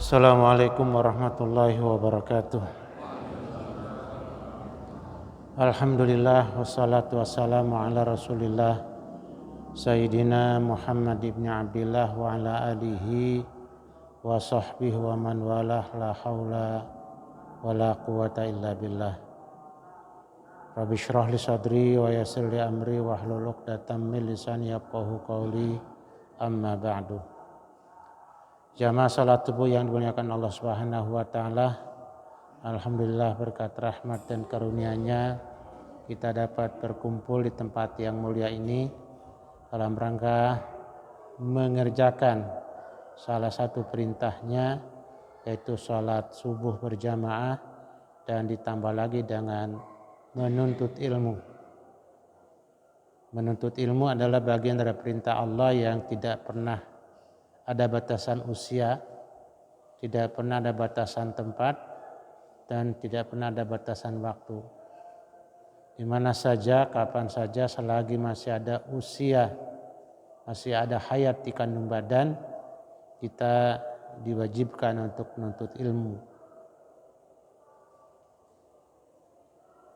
Assalamualaikum warahmatullahi wabarakatuh. Alhamdulillah wassalatu wassalamu ala Rasulillah Sayyidina Muhammad ibn Abdillah wa ala alihi wa sahbihi wa man walah, la haula wa la quwata illa billah. Rabbi shrah li sadri wa yassir li amri wa hlul 'uqdatam min lisani yafqahu qawli, amma ba'du. Jamaah salat subuh yang dimuliakan Allah Subhanahu wa taala. Alhamdulillah berkat rahmat dan karunia-Nya kita dapat berkumpul di tempat yang mulia ini dalam rangka mengerjakan salah satu perintahnya, yaitu salat subuh berjamaah dan ditambah lagi dengan menuntut ilmu. Menuntut ilmu adalah bagian dari perintah Allah yang tidak pernah ada batasan usia, tidak pernah ada batasan tempat, dan tidak pernah ada batasan waktu. Di mana saja, kapan saja, selagi masih ada usia, masih ada hayat di kandung badan, kita diwajibkan untuk menuntut ilmu.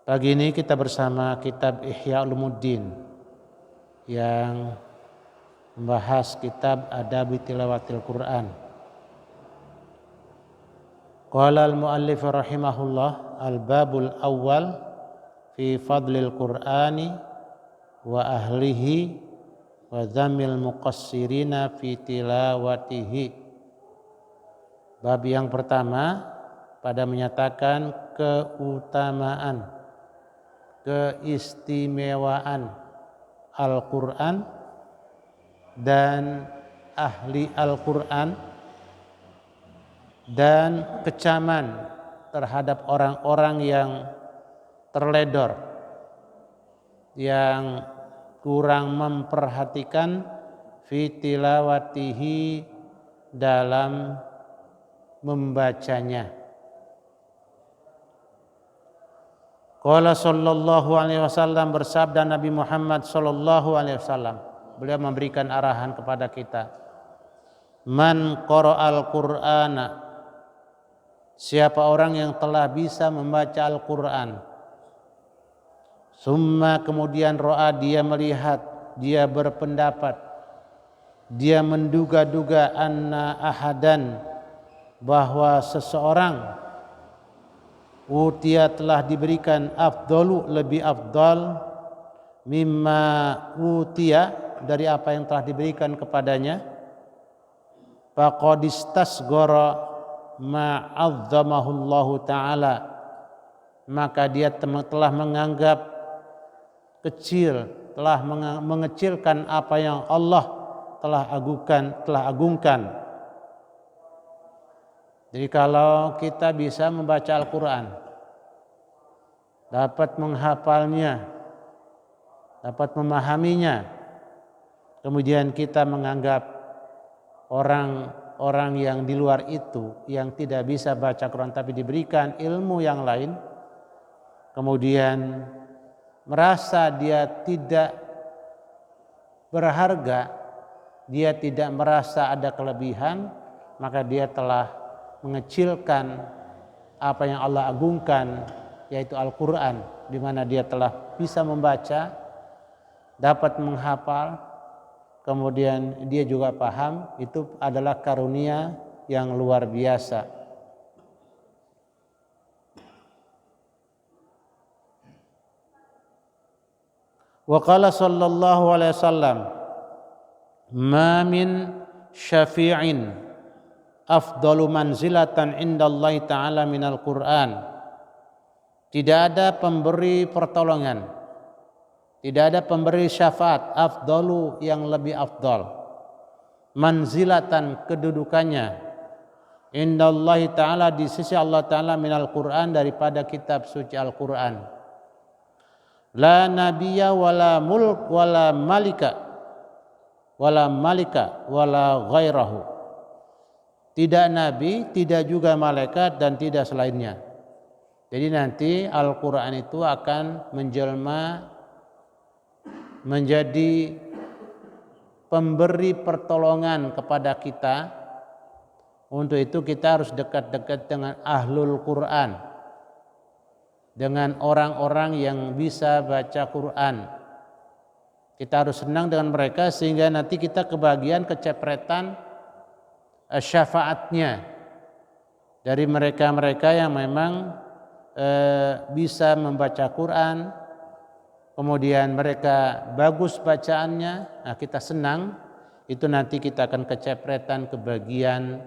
Pagi ini kita bersama kitab Ihya Ulumuddin yang membahas kitab Adab Tilawatil Quran. Qala al-muallif rahimahullah, al-babul awal fi fadlil Qur'ani wa ahlihi wa dhammil muqassirina fi tilawatihi. Bab yang pertama pada menyatakan keutamaan, keistimewaan Al-Quran dan ahli Al-Quran, dan kecaman terhadap orang-orang yang terledor, yang kurang memperhatikan fi tilawatihi dalam membacanya. Qala sallallahu alaihi wasallam, bersabda Nabi Muhammad sallallahu alaihi wasallam, beliau memberikan arahan kepada kita. Man qara'al Qur'ana, siapa orang yang telah bisa membaca Al-Qur'an. Summa, kemudian ro'a, dia melihat, dia berpendapat, dia menduga-duga anna ahadan, bahwa seseorang utia telah diberikan afdalu, lebih afdal, mimma utia, dari apa yang telah diberikan kepadanya. Faqad istasghara ma'azzamahullahu ta'ala, maka dia telah menganggap kecil, telah mengecilkan apa yang Allah telah agungkan. Jadi kalau kita bisa membaca Al-Quran, dapat menghafalnya, dapat memahaminya, kemudian kita menganggap orang-orang yang di luar itu yang tidak bisa baca Quran tapi diberikan ilmu yang lain, kemudian merasa dia tidak berharga, dia tidak merasa ada kelebihan, maka dia telah mengecilkan apa yang Allah agungkan, yaitu Al-Quran, di mana dia telah bisa membaca, dapat menghafal, kemudian dia juga paham. Itu adalah karunia yang luar biasa. Wa qala sallallahu alaihi wasallam, ma min syafi'in afdalu manzilatan indallahi ta'ala minal Qur'an. Tidak ada pemberi pertolongan, tidak ada pemberi syafaat afdalu, yang lebih afdal, manzilatan, kedudukannya, indallahi ta'ala, di sisi Allah ta'ala, minal Qur'an, daripada kitab suci Al-Qur'an. La nabiyya wala mulk wala malika wala ghairahu. Tidak nabi, tidak juga malaikat, dan tidak selainnya. Jadi nanti Al-Quran itu akan menjelma menjadi pemberi pertolongan kepada kita Untuk itu kita harus dekat-dekat dengan ahlul Quran, dengan orang-orang yang bisa baca Quran. Kita harus senang dengan mereka sehingga nanti kita kebagian kecepretan syafaatnya dari mereka-mereka yang memang bisa membaca Quran, kemudian mereka bagus bacaannya. Nah, kita senang, itu nanti kita akan kecepretan kebagian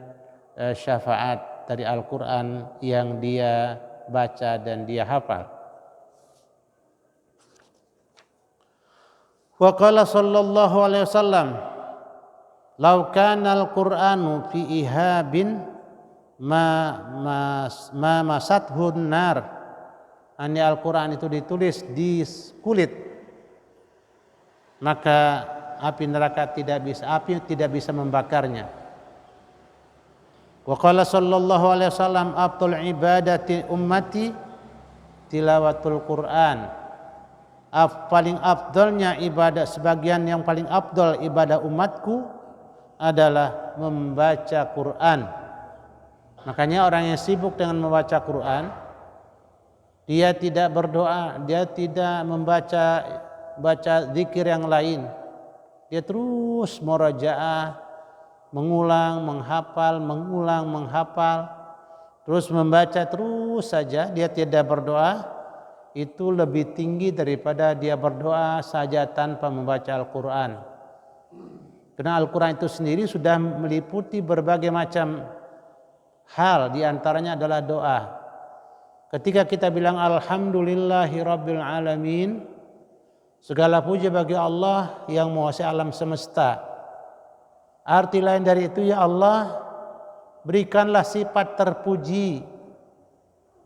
syafaat dari Al-Quran yang dia baca dan dia hafal. Wa qala sallallahu alaihi wasallam, "Lau kana al-Qur'anu fi ihabin ma masathun nar." Ani Al-Quran itu ditulis di kulit, maka api tidak bisa membakarnya. Wa qala sallallahu alaihi wasallam, "Afdal ibadati ummati tilawatul Quran." Paling afdalnya ibadah, sebagian yang paling afdal ibadah umatku adalah membaca Quran. Makanya orang yang sibuk dengan membaca Quran, dia tidak berdoa, dia tidak membaca zikir yang lain. Dia terus murajaah, mengulang, menghafal, terus membaca terus saja, dia tidak berdoa. Itu lebih tinggi daripada dia berdoa saja tanpa membaca Al-Quran. Karena Al-Quran itu sendiri sudah meliputi berbagai macam hal, diantaranya adalah doa. Ketika kita bilang Alhamdulillahi Rabbil Alamin, segala puji bagi Allah yang menguasai alam semesta. Arti lain dari itu, ya Allah, berikanlah sifat terpuji,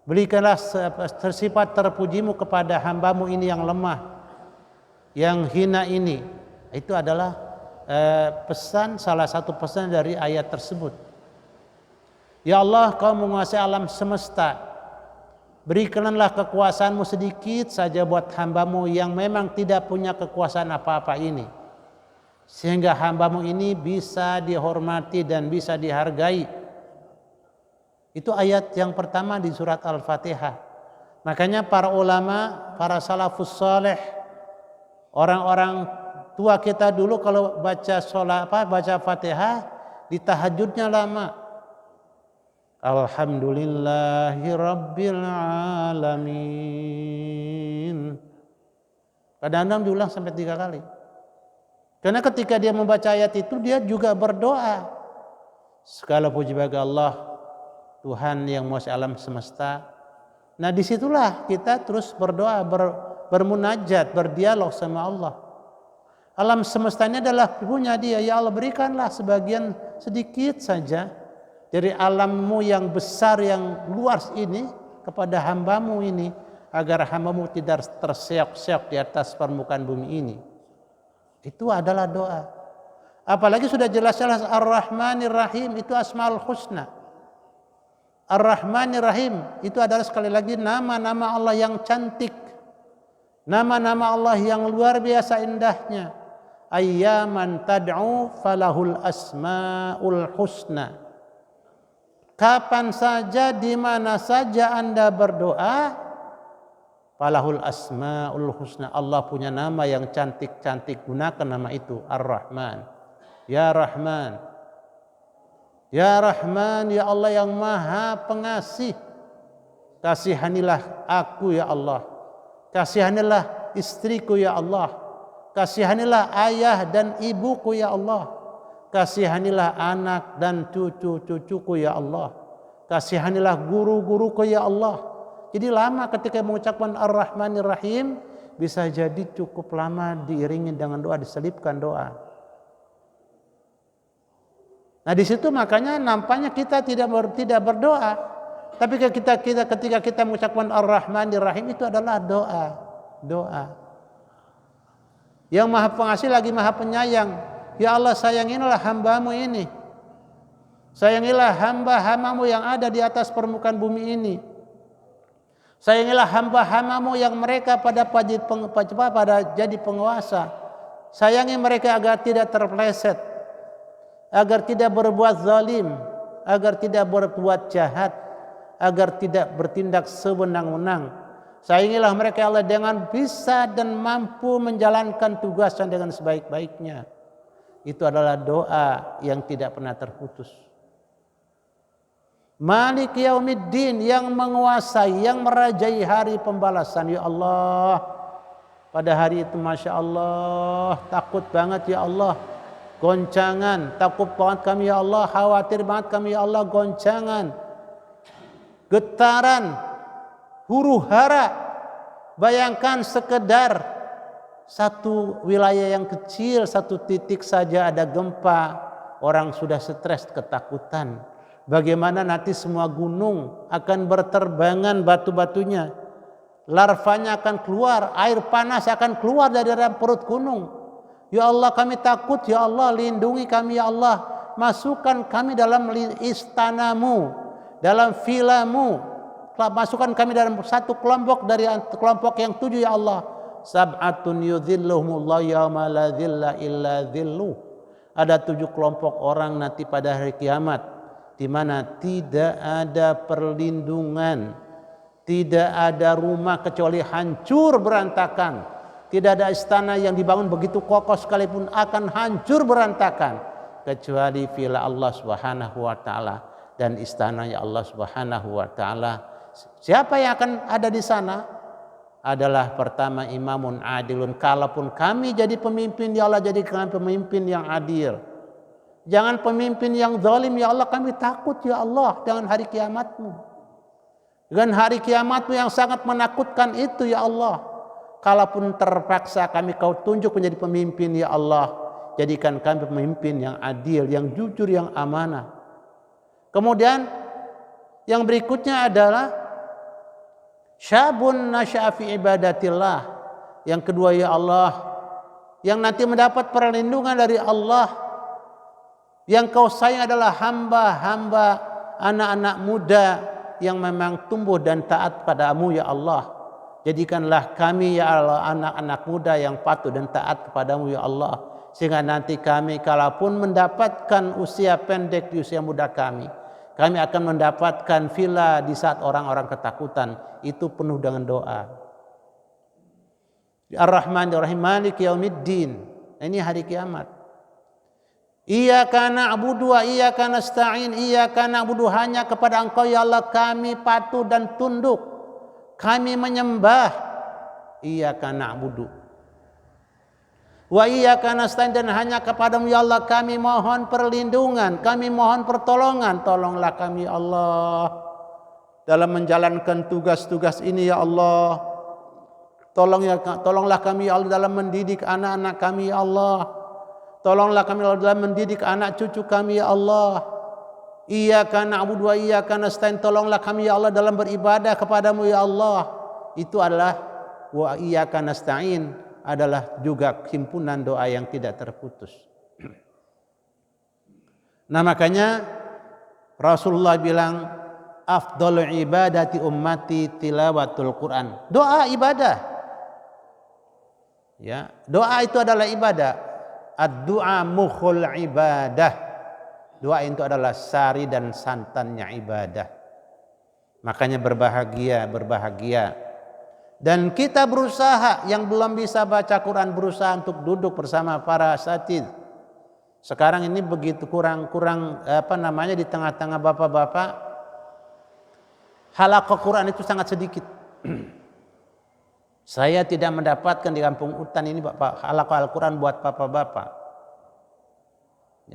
berikanlah sifat terpujimu kepada hambamu ini yang lemah, yang hina ini. Itu adalah salah satu pesan dari ayat tersebut. Ya Allah, kau menguasai alam semesta, berikanlah kekuasaanmu sedikit saja buat hambamu yang memang tidak punya kekuasaan apa-apa ini, sehingga hambamu ini bisa dihormati dan bisa dihargai. Itu ayat yang pertama di surat Al-Fatihah. Makanya para ulama, para salafus saleh, orang-orang tua kita dulu kalau baca baca Fatihah di tahajudnya lama. Alhamdulillahi Rabbil Alamin. Kadang-kadang diulang sampai 3 kali. Karena ketika dia membaca ayat itu, dia juga berdoa. Segala puji bagi Allah, Tuhan yang menguasai alam semesta. Nah, disitulah kita terus berdoa, bermunajat, berdialog sama Allah. Alam semesta ini adalah punya Dia. Ya Allah, berikanlah sebagian sedikit saja dari alammu yang besar, yang luas ini kepada hambamu ini, agar hambamu tidak terseok-seok di atas permukaan bumi ini. Itu adalah doa. Apalagi sudah jelas-jelas Ar-Rahmanir Rahim, itu Asmaul Husna. Ar-Rahmanir Rahim itu adalah sekali lagi nama-nama Allah yang cantik, nama-nama Allah yang luar biasa indahnya. Ayyaman tad'u falahul asmaul husna. Kapan saja, di mana saja Anda berdoa, falahul asmaul husna, Allah punya nama yang cantik-cantik, gunakan nama itu. Ar-Rahman, ya Rahman, ya Rahman, ya Allah yang maha pengasih, kasihanilah aku ya Allah, kasihanilah istriku ya Allah, kasihanilah ayah dan ibuku ya Allah, kasihanilah anak dan cucu-cucuku ya Allah, kasihanilah guru-guruku ya Allah. Jadi lama ketika mengucapkan Ar-Rahmanir Rahim, bisa jadi cukup lama diiringi dengan doa, diselipkan doa. Nah, di situ makanya nampaknya kita tidak berdoa, tapi ketika kita mengucapkan Ar-Rahmanir Rahim, itu adalah doa. Yang Maha Pengasih lagi Maha Penyayang. Ya Allah, sayangilah hambamu ini, sayangilah hamba-hambamu yang ada di atas permukaan bumi ini. Sayangilah hamba-hambamu yang mereka pada jadi penguasa. Sayangi mereka agar tidak terpeleset, agar tidak berbuat zalim, agar tidak berbuat jahat, agar tidak bertindak sewenang-wenang. Sayangilah mereka ya Allah dengan bisa dan mampu menjalankan tugasnya dengan sebaik-baiknya. Itu adalah doa yang tidak pernah terputus. Malik Yaumiddin, yang menguasai, yang merajai hari pembalasan. Ya Allah, pada hari itu Masya Allah takut banget ya Allah, goncangan, takut banget kami ya Allah, khawatir banget kami ya Allah, goncangan, getaran, huru hara. Bayangkan sekedar satu wilayah yang kecil, satu titik saja ada gempa, orang sudah stres, ketakutan. Bagaimana nanti semua gunung akan berterbangan batu-batunya, larvanya akan keluar, air panas akan keluar dari dalam perut gunung. Ya Allah kami takut, ya Allah lindungi kami ya Allah, masukkan kami dalam istanamu, dalam vilamu, masukkan kami dalam satu kelompok dari kelompok yang 7 ya Allah. Sab'atun yudhilluhumullahu yawma la dhilla illa dhilluh. Ada 7 kelompok orang nanti pada hari kiamat di mana tidak ada perlindungan, tidak ada rumah kecuali hancur berantakan, tidak ada istana yang dibangun begitu kokoh sekalipun akan hancur berantakan kecuali villa Allah Subhanahu wa taala dan istananya Allah Subhanahu wa taala. Siapa yang akan ada di sana? Adalah pertama imamun adilun. Kalaupun kami jadi pemimpin ya Allah, jadikan pemimpin yang adil. Jangan pemimpin yang zalim ya Allah, kami takut ya Allah dengan hari kiamatmu. Dengan hari kiamatmu yang sangat menakutkan itu ya Allah. Kalaupun terpaksa kami kau tunjuk menjadi pemimpin ya Allah, jadikan kami pemimpin yang adil, yang jujur, yang amanah. Kemudian yang berikutnya adalah syabun nasya'a fi ibadatillah. Yang kedua ya Allah, yang nanti mendapat perlindungan dari Allah. Yang kau sayang adalah hamba-hamba, anak-anak muda yang memang tumbuh dan taat padamu ya Allah. Jadikanlah kami ya Allah anak-anak muda yang patuh dan taat kepadamu ya Allah. Sehingga nanti kami kalaupun mendapatkan usia pendek di usia muda kami akan mendapatkan villa di saat orang-orang ketakutan. Itu penuh dengan doa. Ar-Rahmanir-Rahim, Malik Yaumiddin. Ini hari kiamat. Iyyaka na'budu wa iyyaka nasta'in. Iyyaka na'budu, hanya kepada Engkau ya Allah kami patuh dan tunduk, kami menyembah. Iyyaka na'budu wa iyyaka nasta'in, dan hanya kepadamu ya Allah kami mohon perlindungan, kami mohon pertolongan. Tolonglah kami ya Allah dalam menjalankan tugas-tugas ini ya Allah. Tolonglah kami ya Allah dalam mendidik anak-anak kami ya Allah. Tolonglah kami dalam mendidik anak cucu kami ya Allah. Iyyaka na'budu wa iyyaka nasta'in. Tolonglah kami ya Allah dalam beribadah kepadamu ya Allah. Itu adalah wa iyyaka nasta'in, adalah juga himpunan doa yang tidak terputus. Nah makanya Rasulullah bilang afdhalul ibadati ummati tilawatul Quran. Doa ibadah. Ya, doa itu adalah ibadah. Ad-du'a mukhul ibadah. Doa itu adalah sari dan santannya ibadah. Makanya berbahagia. Dan kita berusaha, yang belum bisa baca Quran berusaha untuk duduk bersama para asatidz. Sekarang ini begitu kurang di tengah-tengah bapak-bapak, halaqah Quran itu sangat sedikit. Saya tidak mendapatkan di kampung Utan ini halaqah Al-Quran buat bapak-bapak.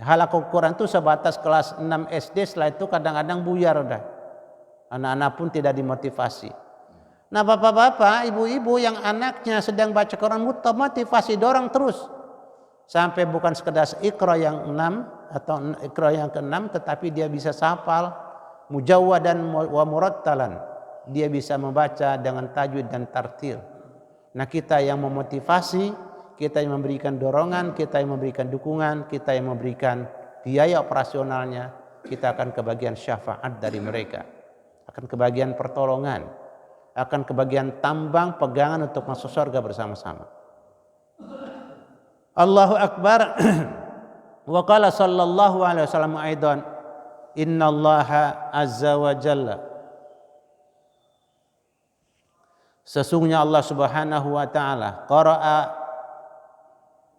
Halaqah Quran itu sebatas kelas 6 SD, setelah itu kadang-kadang buyar udah. Anak-anak pun tidak dimotivasi. Nah bapak-bapak, ibu-ibu yang anaknya sedang baca Quran, motivasi, dorong terus. Sampai bukan sekedar Iqra yang 6 atau Iqra yang ke-6, tetapi dia bisa hafal mujawwadan wa murattalan. Dia bisa membaca dengan tajwid dan tartil. Nah kita yang memotivasi, kita yang memberikan dorongan, kita yang memberikan dukungan, kita yang memberikan biaya operasionalnya, kita akan kebagian syafaat dari mereka, akan kebagian pertolongan, akan kebagian tambang pegangan untuk masuk surga bersama-sama. Allahu Akbar. Wa qala sallallahu alaihi wasallam aidan, innallaha azza wa jalla, sesungguhnya Allah Subhanahu wa taala, qara'a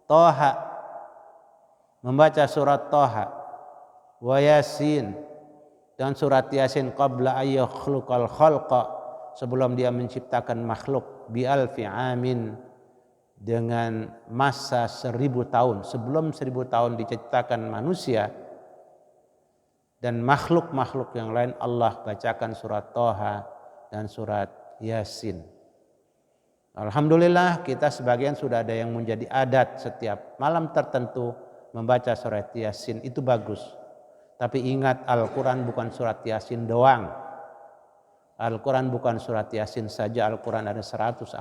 Toha, membaca surat Toha, wa Yasin, dan surat Yasin, qabla ayyakhluqal khalqa, sebelum dia menciptakan makhluk, bi alfi amin, dengan masa 1000 tahun, sebelum 1000 tahun diciptakan manusia dan makhluk-makhluk yang lain, Allah bacakan surat Toha dan surat Yasin. Alhamdulillah kita sebagian sudah ada yang menjadi adat setiap malam tertentu membaca surat Yasin, itu bagus. Tapi ingat, Al-Quran bukan surat Yasin doang. Al-Quran bukan surat Yasin saja, Al-Quran ada 114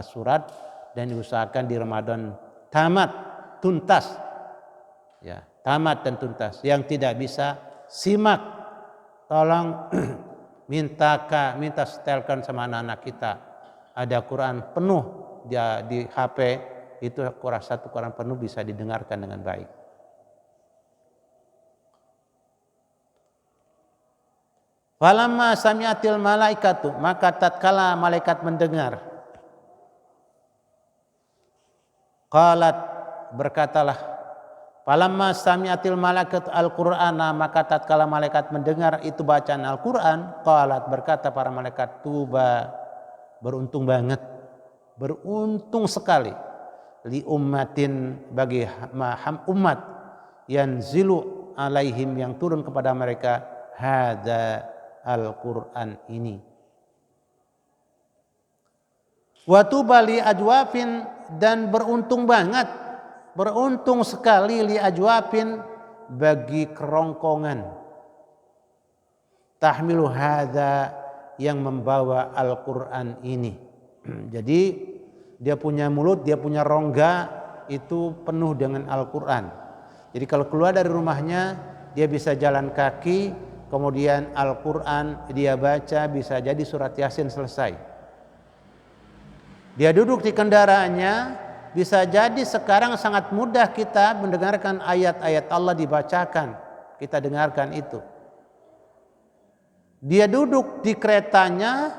surat, dan diusahakan di Ramadan tamat tuntas, ya, tamat dan tuntas. Yang tidak bisa simak, tolong minta setelkan sama anak-anak kita. Ada Quran penuh di HP, itu satu Quran penuh bisa didengarkan dengan baik. Falamma sami'atil malaikatu, maka tatkala malaikat mendengar, qalat, berkatalah, falamma sami'atil malaikatu al-Qur'ana, maka tatkala malaikat mendengar itu bacaan Al-Qur'an, qalat, berkata para malaikat, tuba, beruntung banget, beruntung sekali, li ummatin, bagi umat, yanzilu alaihim, yang turun kepada mereka, hadza Al-Qur'an ini. Wa tuba li ajwafin, dan beruntung banget, beruntung sekali, li ajwafin, bagi kerongkongan, tahmilu hadza, yang membawa Al-Qur'an ini. Jadi dia punya mulut, dia punya rongga, itu penuh dengan Al-Qur'an. Jadi kalau keluar dari rumahnya dia bisa jalan kaki, kemudian Al-Qur'an dia baca, bisa jadi surat Yasin selesai. Dia duduk di kendaraannya, bisa jadi sekarang sangat mudah kita mendengarkan ayat-ayat Allah dibacakan, kita dengarkan itu. Dia duduk di keretanya,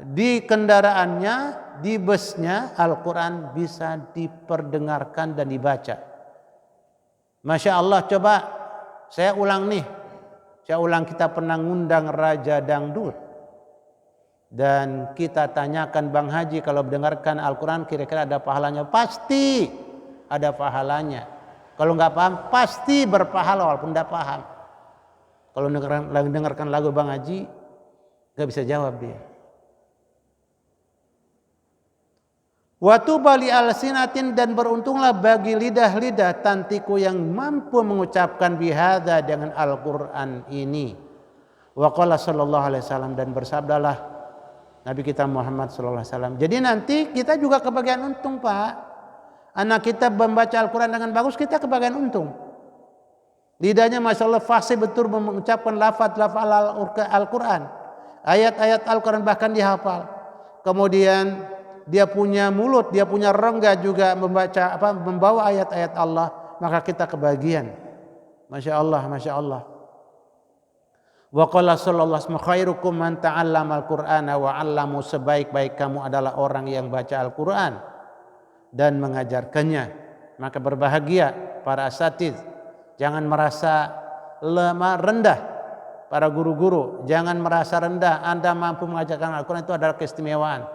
di kendaraannya, di busnya, Al-Quran bisa diperdengarkan dan dibaca. Masya Allah, coba saya ulang nih. Saya ulang, kita pernah ngundang Raja Dangdut. Dan kita tanyakan, Bang Haji, kalau mendengarkan Al-Quran kira-kira ada pahalanya? Pasti ada pahalanya. Kalau nggak paham, pasti berpahala walaupun nggak paham. Kalau dengarkan lagu Bang Haji, nggak bisa jawab dia. Watu bali al-sinatin, dan beruntunglah bagi lidah-lidah tantiku yang mampu mengucapkan bihadza, dengan Al-Quran ini. Wa qala sallallahu alaihi wasallam, dan bersabdalah Nabi kita Muhammad sallallahu alaihi wasallam. Jadi nanti kita juga kebagian untung, Pak. Anak kita membaca Al-Quran dengan bagus, kita kebagian untung. Lidahnya Masya Allah fasih betul mengucapkan lafaz-lafaz Al-Quran. Ayat-ayat Al-Quran bahkan dihafal. Kemudian dia punya mulut, dia punya rongga juga membawa ayat-ayat Allah, maka kita kebagian. Masya Allah, Masya Allah. Wa qala sallallahu alaihi wasallam, khairukum man ta'allama al-Qur'ana wa 'allamu, sebaik-baik kamu adalah orang yang baca Al-Qur'an dan mengajarkannya. Maka berbahagia para asatidz. Jangan merasa lemah, rendah para guru-guru, jangan merasa rendah. Anda mampu mengajarkan Al-Qur'an, itu adalah keistimewaan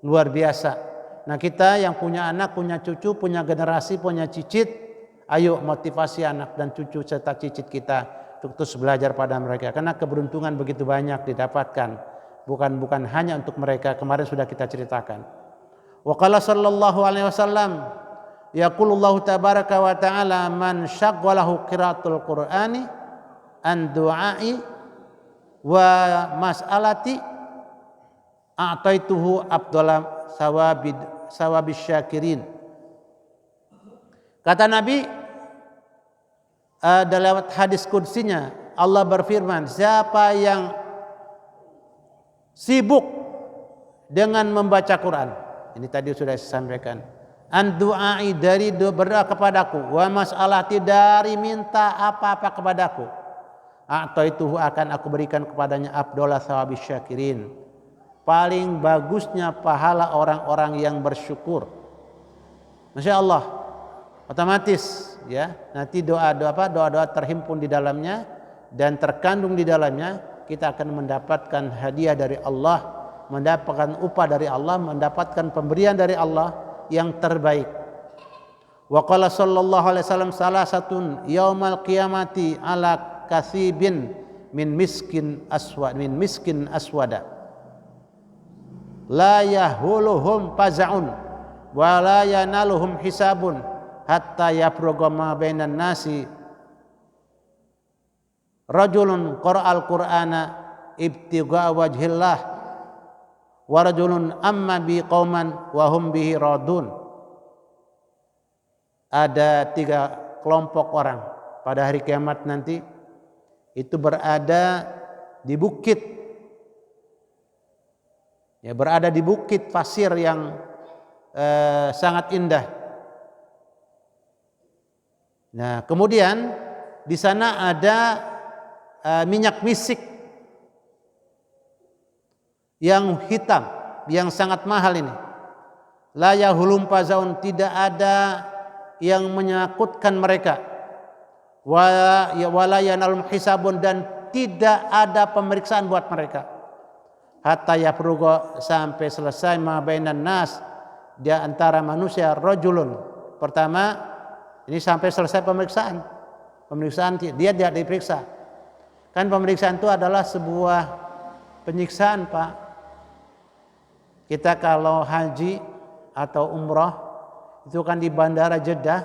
luar biasa. Nah, kita yang punya anak, punya cucu, punya generasi, punya cicit, ayo motivasi anak dan cucu serta cicit kita untuk terus belajar pada mereka, karena keberuntungan begitu banyak didapatkan, bukan hanya untuk mereka. Kemarin sudah kita ceritakan. Wa qala sallallahu alaihi wasallam, yaqulullahu tabaraka wa ta'ala, man syaghalahu qiraatul qur'ani an du'ai wa mas'alati a'taituhu afdhala sawabis syakirin. Kata Nabi, dalam hadis qudsinya, Allah berfirman, siapa yang sibuk dengan membaca Quran, ini tadi sudah saya sampaikan, an du'ai, dari berdoa kepadaku, wa mas'alati, dari minta apa-apa kepadaku, a'taituhu akan aku berikan kepadanya afdhala thawabis syakirin, paling bagusnya pahala orang-orang yang bersyukur. Masya Allah, otomatis ya, nanti doa-doa terhimpun di dalamnya dan terkandung di dalamnya, kita akan mendapatkan hadiah dari Allah, mendapatkan upah dari Allah, mendapatkan pemberian dari Allah yang terbaik. Wa qala sallallahu alaihi wasallam salasatun yaumal qiyamati ala kasibin min miskin aswada la yahuluhum faza'un wa la yanaluhum hisabun hatta yafruga ma bainan nasi rajulun qara'al qur'ana ibtigha'a wajhillah wa rajulun amma bi qauman wa hum bihi radun. Ada 3 kelompok orang pada hari kiamat nanti, itu berada di bukit, ya, berada di bukit pasir yang sangat indah. Nah, kemudian di sana ada minyak misik yang hitam, yang sangat mahal ini. La yahulum fazaun, tidak ada yang menyakutkan mereka, wala yanalum hisabun, dan tidak ada pemeriksaan buat mereka, hatta yafruga, sampai selesai ma bainan nas, di antara manusia, rajulun, pertama ini sampai selesai pemeriksaan dia tidak diperiksa. Kan pemeriksaan itu adalah sebuah penyiksaan, Pak. Kita kalau haji atau umrah itu kan di bandara Jeddah,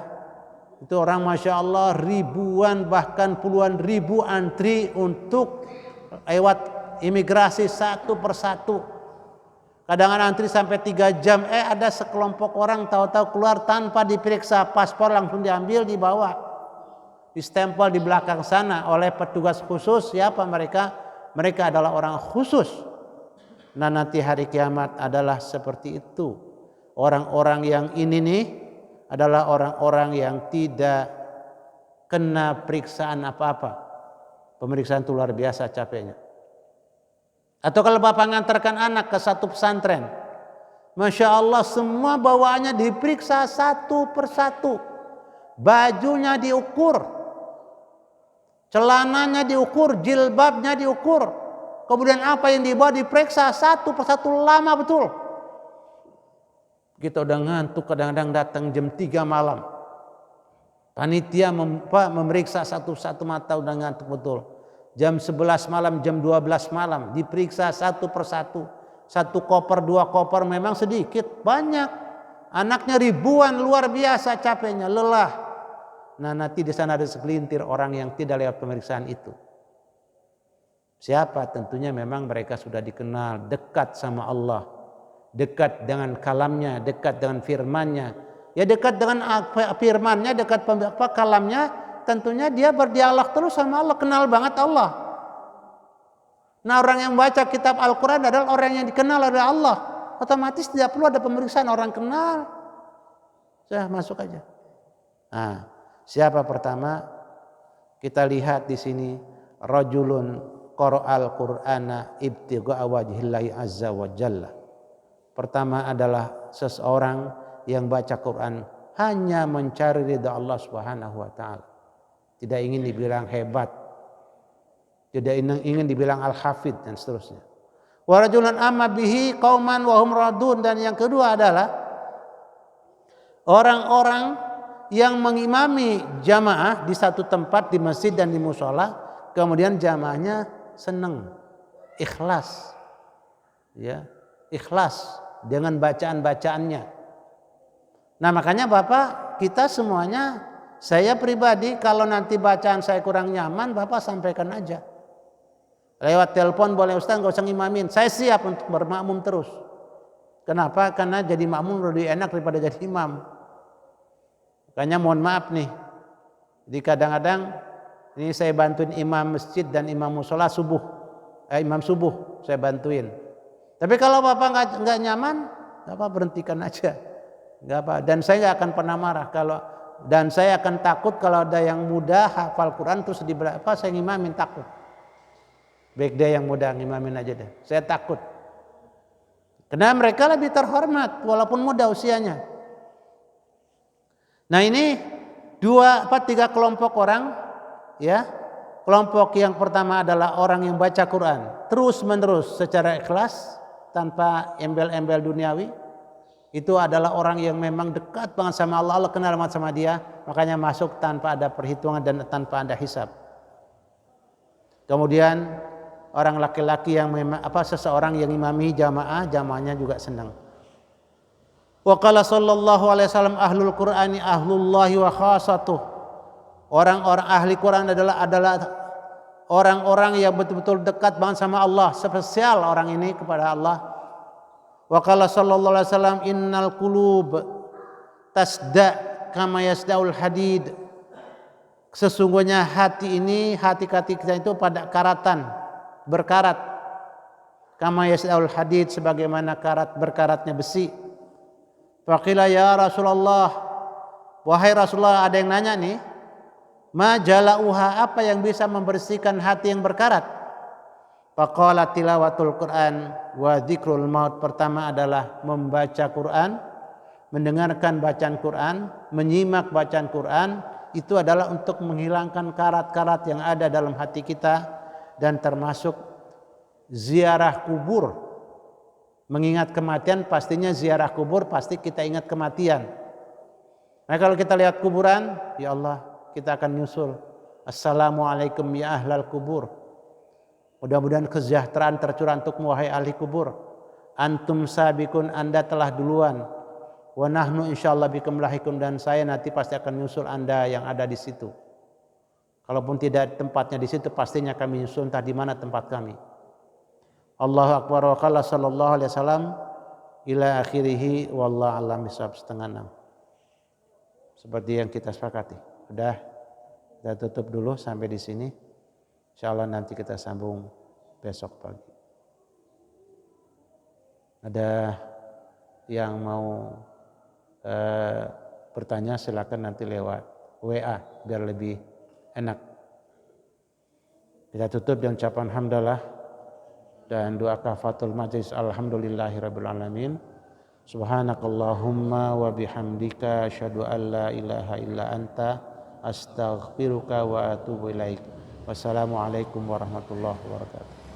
itu orang Masya Allah ribuan bahkan puluhan ribu antri untuk lewat imigrasi satu persatu. Kadang-kadang antri sampai 3 jam, ada sekelompok orang tahu-tahu keluar tanpa diperiksa, paspor langsung diambil, dibawa, distempel di belakang sana oleh petugas khusus. Siapa mereka? Mereka adalah orang khusus. Nah, nanti hari kiamat adalah seperti itu. Orang-orang yang ini nih adalah orang-orang yang tidak kena periksaan apa-apa. Pemeriksaan itu luar biasa capeknya. Atau kalau bapak ngantarkan anak ke satu pesantren, Masya Allah semua bawaannya diperiksa satu persatu. Bajunya diukur, celananya diukur, jilbabnya diukur. Kemudian apa yang dibawa diperiksa satu persatu, lama betul. Kita udah ngantuk, kadang-kadang datang jam 3 malam. Panitia memeriksa satu-satu mata, udah ngantuk betul. Jam 11 malam, jam 12 malam diperiksa satu persatu. 1 koper, 2 koper memang sedikit, banyak. Anaknya ribuan, luar biasa capeknya, lelah. Nah, nanti di sana ada segelintir orang yang tidak lewat pemeriksaan itu. Siapa? Tentunya memang mereka sudah dikenal dekat sama Allah, dekat dengan kalamnya, dekat dengan firmannya. Ya, dekat dengan firmannya, dekat kalamnya, tentunya dia berdialog terus sama Allah, kenal banget Allah. Nah, orang yang baca kitab Al-Quran adalah orang yang dikenal oleh Allah. Otomatis tidak perlu ada pemeriksaan, orang kenal. Sudah masuk aja. Nah, siapa pertama? Kita lihat di sini, rajulun qara'al Qur'ana ibtigha'a wajhillahi azza wa jalla. Pertama adalah seseorang yang baca Quran hanya mencari ridha Allah Subhanahu wa taala. Tidak ingin dibilang hebat, tidak ingin dibilang al-hafid dan seterusnya. Wa rajulan amma bihi qauman wa hum radun, dan yang kedua adalah orang-orang yang mengimami jamaah di satu tempat, di masjid dan di mushola, kemudian jamaahnya senang, ikhlas, ya, ikhlas dengan bacaan-bacaannya. Nah, makanya Bapak, kita semuanya, saya pribadi kalau nanti bacaan saya kurang nyaman, Bapak sampaikan aja. Lewat telepon boleh, Ustaz, nggak usah ngimamin. Saya siap untuk bermakmum terus. Kenapa? Karena jadi makmum lebih enak daripada jadi imam. Makanya mohon maaf nih. Jadi kadang-kadang ini saya bantuin imam masjid dan imam musola subuh. Imam subuh saya bantuin. Tapi kalau Bapak nggak nyaman, Bapak berhentikan aja. Nggak apa. Dan saya nggak akan pernah marah kalau Dan saya akan takut kalau ada yang muda hafal Quran terus saya ngimamin, takut. Baik dia yang muda ngimamin aja deh. Saya takut. Karena mereka lebih terhormat walaupun muda usianya. Nah ini 3 kelompok orang, ya. Kelompok yang pertama adalah orang yang baca Quran terus menerus secara ikhlas tanpa embel-embel duniawi. Itu adalah orang yang memang dekat banget sama Allah, Allah kenal banget sama dia, makanya masuk tanpa ada perhitungan dan tanpa ada hisab. Kemudian orang laki-laki yang memang seseorang yang imami jamaahnya juga senang. Wa qala sallallahu alaihi wasallam ahlul qur'ani ahlullahi wa khassatuh. Orang-orang ahli Quran adalah orang-orang yang betul-betul dekat banget sama Allah, spesial orang ini kepada Allah. Wa qala sallallahu alaihi wasallam innal qulub tasda kama yasdaul hadid. Sesungguhnya hati kita itu pada karatan, berkarat. Kama yasdaul hadid, sebagaimana berkaratnya besi. Faqila ya Rasulullah, wahai Rasulullah, ada yang nanya nih, ma jalauha, apa yang bisa membersihkan hati yang berkarat? Faqala tilawatul Quran wa dzikrul maut. Pertama adalah membaca Quran, mendengarkan bacaan Quran, menyimak bacaan Quran. Itu adalah untuk menghilangkan karat-karat yang ada dalam hati kita, dan termasuk ziarah kubur. Mengingat kematian, pastinya ziarah kubur pasti kita ingat kematian. Nah kalau kita lihat kuburan, ya Allah, kita akan nyusul assalamualaikum ya ahlal kubur. Mudah-mudahan kesejahteraan tercurah untukmu wahai ahli kubur. Antum sabikun, Anda telah duluan. Wa nahnu insyaallah bikum lahikum, dan saya nanti pasti akan nyusul Anda yang ada di situ. Kalaupun tidak tempatnya di situ, pastinya kami nyusul entah di mana tempat kami. Allahu akbar wa qala sallallahu alaihi wasallam ila akhirih wallahu a'lam bishawab 5:30. Seperti yang kita sepakati. Sudah kita tutup dulu sampai di sini. Insyaallah nanti kita sambung besok pagi. Ada yang mau bertanya silakan nanti lewat WA biar lebih enak. Kita tutup dengan ucapan hamdalah dan doa kafatul majlis. Alhamdulillahirabbil alamin. Subhanakallahumma wa bihamdika asyhadu an la ilaha illa anta astaghfiruka wa atubu ilaik. Wassalamualaikum warahmatullahi wabarakatuh.